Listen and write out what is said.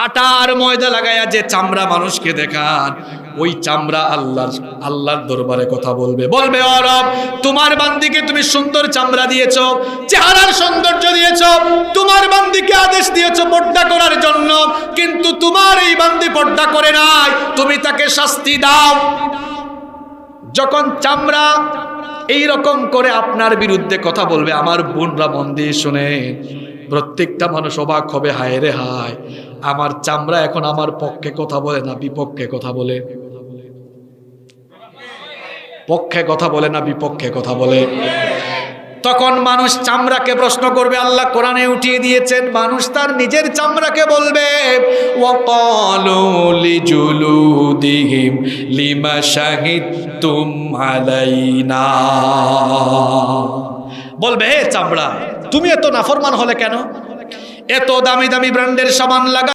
আটার ময়দা লাগাইয়া যে চামড়া মানুষকে দেখান, ওই চামড়া আল্লাহর দরবারে কথা বলবে, বলবে ও রব, তোমার বান্দিকে তুমি সুন্দর চামড়া দিয়েছো, চেহারার সৌন্দর্য দিয়েছো, তোমার বান্দিকে আদেশ দিয়েছো পর্দা করার জন্য, কিন্তু তোমার এই বান্দি পর্দা করে নাই, তুমি তাকে শাস্তি দাও। যখন চামড়া এই রকম করে আপনার বিরুদ্ধে কথা বলবে, আমার বোনরা মন দিয়ে শুনে, প্রত্যেকটা মানুষ অবাক হবে, হায় রে হায়, আমার চামড়া এখন আমার পক্ষে কথা বলে না বিপক্ষে কথা বলে, পক্ষে কথা বলে না বিপক্ষে কথা বলে। তখন মানুষ চামড়াকে প্রশ্ন করবে, আল্লাহ কোরআনে উঠিয়ে দিয়েছেন, মানুষ তার নিজের চামড়াকে বলবে, ওয়াকালু লিজুলুদিহিম লিমা শাহিদতুম আলাইনা, বলবে হে চামড়া, তুমি এত নাফরমান হলে কেন? এত দামি দামি ব্র্যান্ডের সামান লাগা